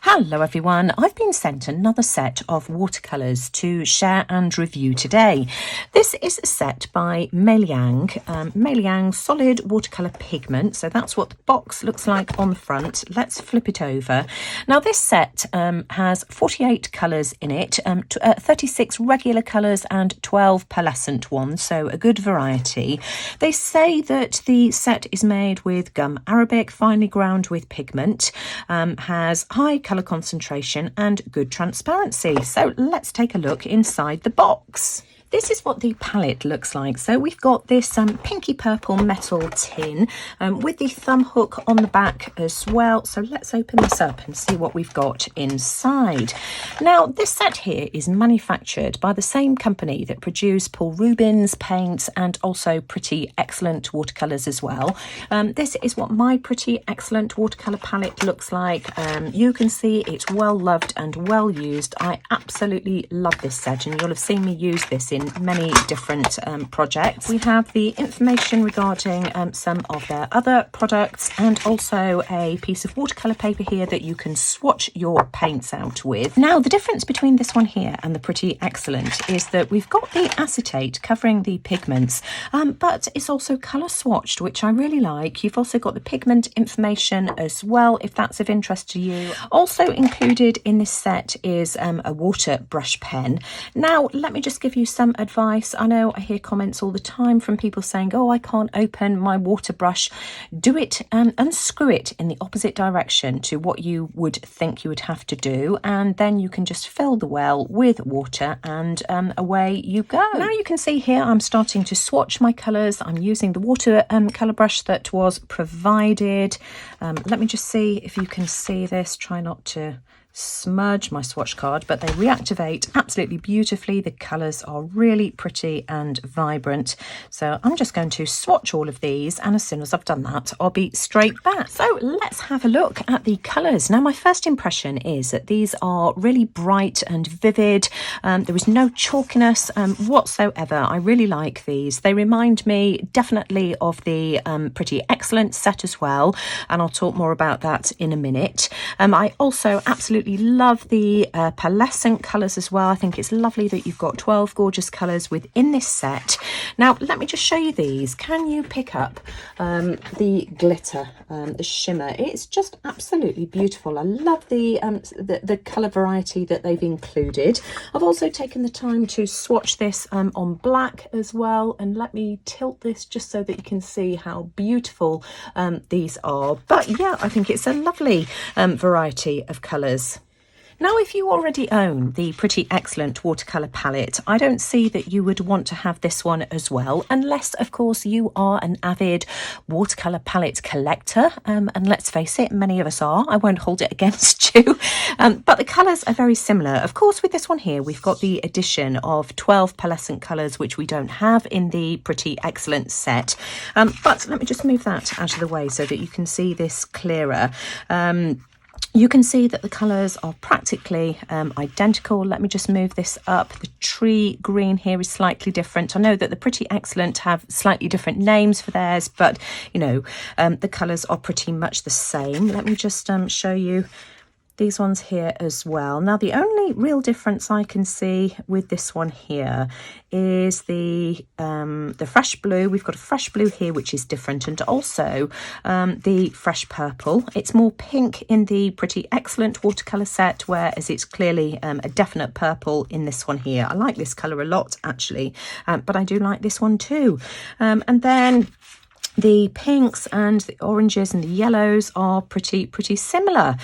Hello everyone, I've been sent another set of watercolours to share and review today. This is a set by MeiLiang, MeiLiang solid watercolour pigment, so that's what the box looks like on the front. Let's flip it over. Now this set has 48 colours in it, 36 regular colours and 12 pearlescent ones, so a good variety. They say that the set is made with gum arabic, finely ground with pigment, has high colour concentration and good transparency. So let's take a look inside the box. This is what the palette looks like. So we've got this pinky purple metal tin with the thumb hook on the back as well. So let's open this up and see what we've got inside. Now this set here is manufactured by the same company that produce Paul Rubens paints and also Pretty Excellent watercolours as well. This is what my Pretty Excellent watercolour palette looks like. You can see it's well loved and well used. I absolutely love this set and you'll have seen me use this in many different projects. We have the information regarding some of their other products and also a piece of watercolour paper here that you can swatch your paints out with. Now the difference between this one here and the Pretty Excellent is that we've got the acetate covering the pigments, but it's also colour swatched, which I really like. You've also got the pigment information as well, if that's of interest to you. Also included in this set is a water brush pen. Now let me just give you some advice. I know I hear comments all the time from people saying, oh, I can't open my water brush. Do it and unscrew it in the opposite direction to what you would think you would have to do, and then you can just fill the well with water and away you go. Now you can see here I'm starting to swatch my colours. I'm using the water colour brush that was provided. Let me just see if you can see this. Try not to smudge my swatch card, but they reactivate absolutely beautifully. The colours are really pretty and vibrant. So I'm just going to swatch all of these, and as soon as I've done that, I'll be straight back. So let's have a look at the colours. Now my first impression is that these are really bright and vivid. There is no chalkiness whatsoever. I really like these. They remind me definitely of the Pretty Excellent set as well, and I'll talk more about that in a minute. I also absolutely love the pearlescent colours as well. I think it's lovely that you've got 12 gorgeous colours within this set. Now let me just show you these. Can you pick up the glitter, the shimmer? It's just absolutely beautiful. I love the colour variety that they've included. I've also taken the time to swatch this on black as well, and let me tilt this just so that you can see how beautiful these are. But yeah, I think it's a lovely variety of colours. Now, if you already own the Pretty Excellent watercolour palette, I don't see that you would want to have this one as well, unless, of course, you are an avid watercolour palette collector. And let's face it, many of us are. I won't hold it against you. But the colours are very similar. Of course, with this one here, we've got the addition of 12 pearlescent colours, which we don't have in the Pretty Excellent set. But let me just move that out of the way so that you can see this clearer. You can see that the colours are practically identical. Let me just move this up. The tree green here is slightly different. I know that the Pretty Excellent have slightly different names for theirs, but, you know, the colours are pretty much the same. Let me just show you these ones here as well. Now the only real difference I can see with this one here is the fresh blue. We've got a fresh blue here which is different, and also the fresh purple. It's more pink in the Pretty Excellent watercolour set, whereas it's clearly a definite purple in this one here. I like this colour a lot actually, but I do like this one too. And then the pinks and the oranges and the yellows are pretty similar.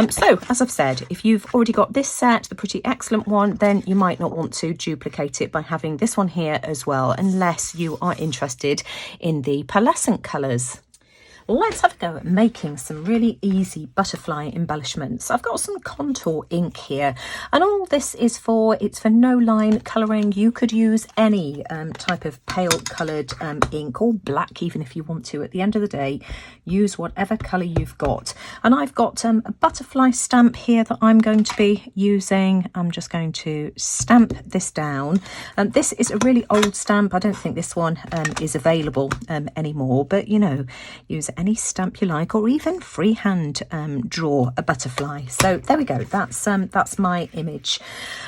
So as I've said, if you've already got this set, the Pretty Excellent one, then you might not want to duplicate it by having this one here as well, unless you are interested in the pearlescent colours. Let's have a go at making some really easy butterfly embellishments. I've got some contour ink here, and all this is for, it's for no line colouring. You could use any type of pale coloured ink, or black even if you want to. At the end of the day, use whatever colour you've got. And I've got a butterfly stamp here that I'm going to be using. I'm just going to stamp this down. This is a really old stamp. I don't think this one is available anymore, but you know, use any stamp you like, or even freehand draw a butterfly. So there we go, that's my image.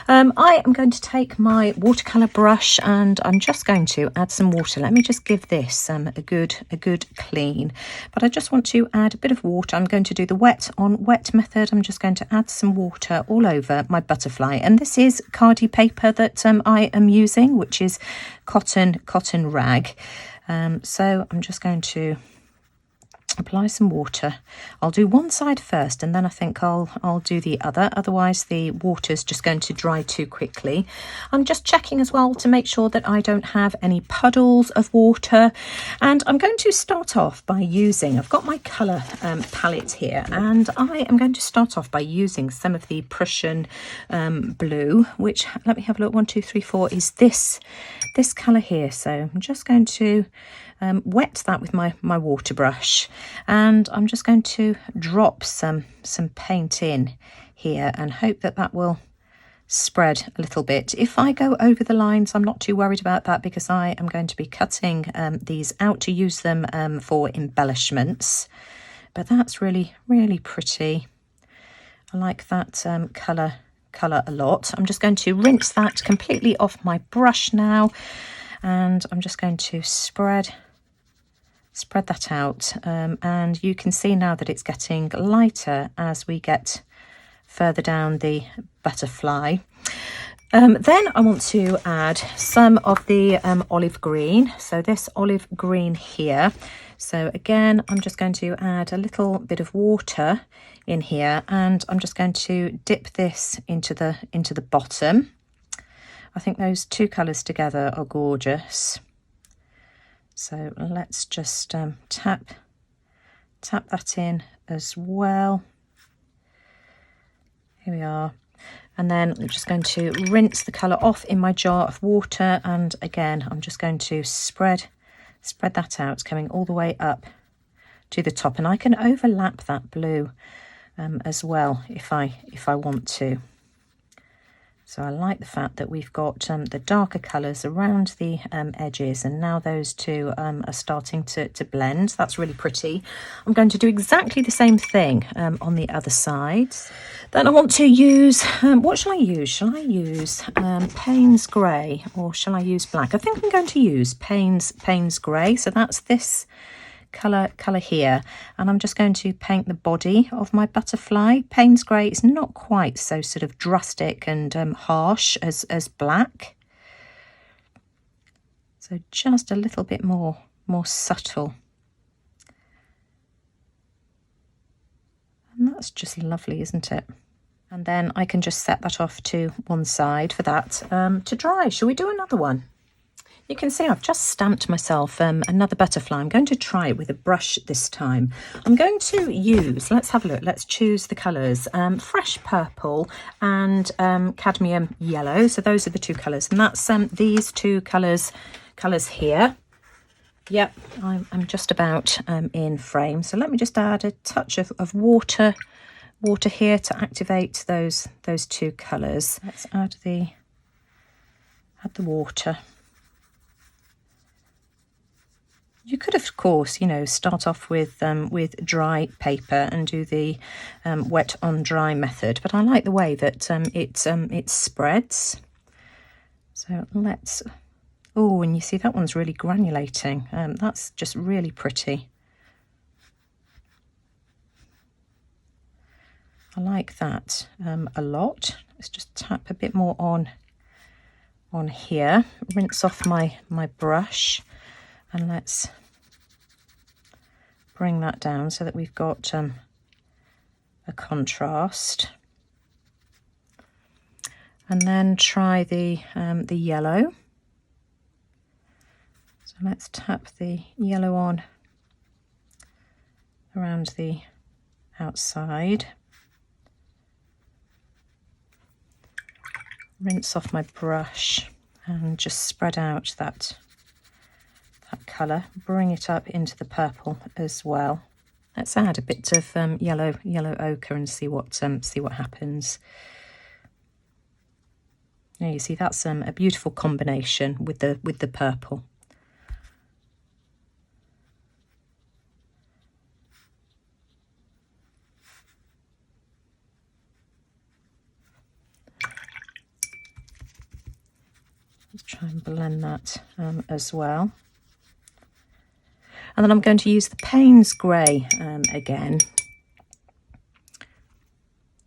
I am going to take my watercolour brush and I'm just going to add some water. Let me just give this a good clean, but I just want to add a bit of water. I'm going to do the wet on wet method. I'm just going to add some water all over my butterfly, and this is cardie paper that I am using, which is cotton rag. So I'm just going to apply some water. I'll do one side first and then I think I'll do the other, otherwise the water's just going to dry too quickly. I'm just checking as well to make sure that I don't have any puddles of water, and I'm going to start off by using, I've got my colour palette here, and I am going to start off by using some of the Prussian blue, which, let me have a look, 1 2 3 4 is this colour here. So I'm just going to wet that with my water brush, and I'm just going to drop some paint in here and hope that that will spread a little bit. If I go over the lines, I'm not too worried about that, because I am going to be cutting these out to use them for embellishments. But that's really pretty. I like that colour a lot. I'm just going to rinse that completely off my brush now, and I'm just going to spread that out, and you can see now that it's getting lighter as we get further down the butterfly. Then I want to add some of the olive green, so this olive green here. So again, I'm just going to add a little bit of water in here, and I'm just going to dip this into the bottom. I think those two colours together are gorgeous. So let's just tap that in as well. Here we are. And then I'm just going to rinse the colour off in my jar of water, and again I'm just going to spread that out, coming all the way up to the top, and I can overlap that blue as well if I want to. So I like the fact that we've got the darker colours around the edges, and now those two are starting to blend. That's really pretty. I'm going to do exactly the same thing on the other side. Then I want to use, what shall I use? Shall I use Payne's Grey, or shall I use black? I think I'm going to use Payne's Grey. So that's this colour here, and I'm just going to paint the body of my butterfly. Payne's Grey is not quite so sort of drastic and harsh as black, so just a little bit more subtle, and that's just lovely, isn't it? And then I can just set that off to one side for that to dry. Shall we do another one? You can see I've just stamped myself another butterfly. I'm going to try it with a brush this time. I'm going to use, let's have a look, let's choose the colours, fresh purple and cadmium yellow. So those are the two colours, and that's these two colours here. Yep, I'm just about in frame. So let me just add a touch of water here to activate those two colours. Let's add the water. You could, of course, start off with dry paper and do the wet on dry method, but I like the way that it spreads. So let's, oh, and you see that one's really granulating. That's just really pretty. I like that a lot. Let's just tap a bit more on here, rinse off my brush. And let's bring that down so that we've got a contrast. And then try the yellow. So let's tap the yellow on around the outside. Rinse off my brush and just spread out that colour, bring it up into the purple as well. Let's add a bit of yellow ochre and see what happens. Now you see that's a beautiful combination with the purple. Try and blend that as well. And then I'm going to use the Payne's Grey again,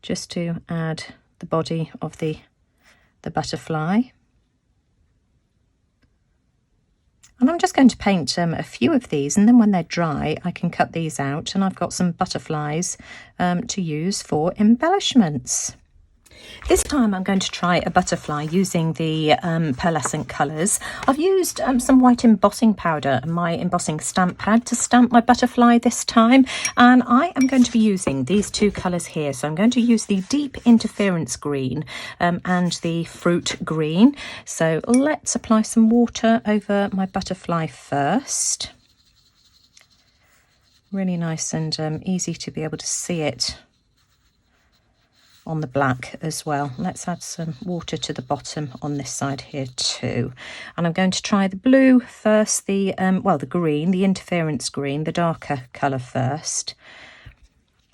just to add the body of the butterfly. And I'm just going to paint a few of these, and then when they're dry I can cut these out, and I've got some butterflies to use for embellishments. This time I'm going to try a butterfly using the Pearlescent colours. I've used some white embossing powder and my embossing stamp pad to stamp my butterfly this time, and I am going to be using these two colours here. So I'm going to use the deep interference green and the fruit green. So let's apply some water over my butterfly first. Really nice and easy to be able to see it on the black as well. Let's add some water to the bottom on this side here too. And I'm going to try the blue first, the green, the interference green, the darker colour first.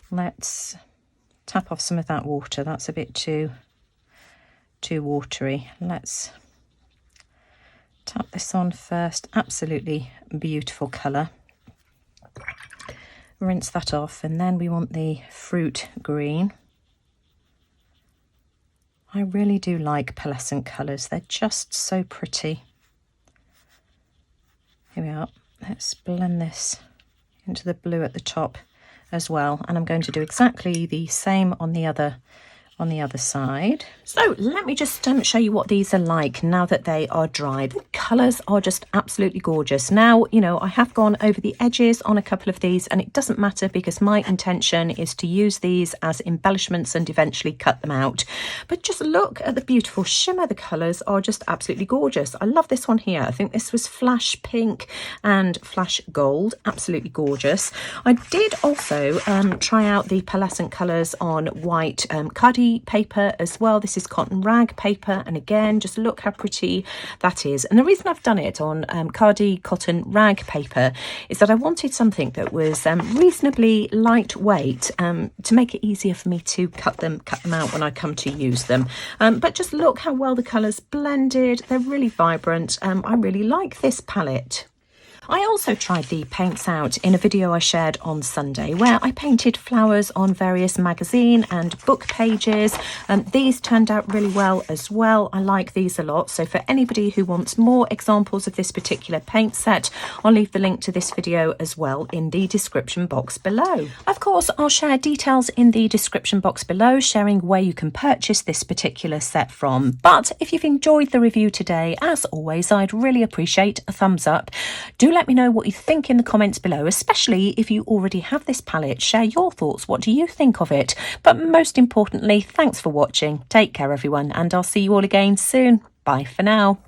Let's tap off some of that water. That's a bit too watery. Let's tap this on first. Absolutely beautiful colour. Rinse that off, and then we want the fruit green. I really do like pearlescent colours. They're just so pretty. Here we are. Let's blend this into the blue at the top as well. And I'm going to do exactly the same on the other side. So let me just show you what these are like now that they are dry. The colours are just absolutely gorgeous. Now, you know, I have gone over the edges on a couple of these, and it doesn't matter because my intention is to use these as embellishments and eventually cut them out. But just look at the beautiful shimmer. The colours are just absolutely gorgeous. I love this one here. I think this was flash pink and flash gold. Absolutely gorgeous. I did also try out the pearlescent colours on white khadi paper as well. This is cotton rag paper, and again, just look how pretty that is. And the reason I've done it on khadi cotton rag paper is that I wanted something that was reasonably lightweight to make it easier for me to cut them out when I come to use them. But just look how well the colours blended. They're really vibrant. I really like this palette. I also tried the paints out in a video I shared on Sunday where I painted flowers on various magazine and book pages. These turned out really well as well. I like these a lot. So for anybody who wants more examples of this particular paint set, I'll leave the link to this video as well in the description box below. Of course, I'll share details in the description box below, sharing where you can purchase this particular set from. But if you've enjoyed the review today, as always, I'd really appreciate a thumbs up. Do let me know what you think in the comments below, especially if you already have this palette. Share your thoughts. What do you think of it? But most importantly, thanks for watching. Take care, everyone, and I'll see you all again soon. Bye for now.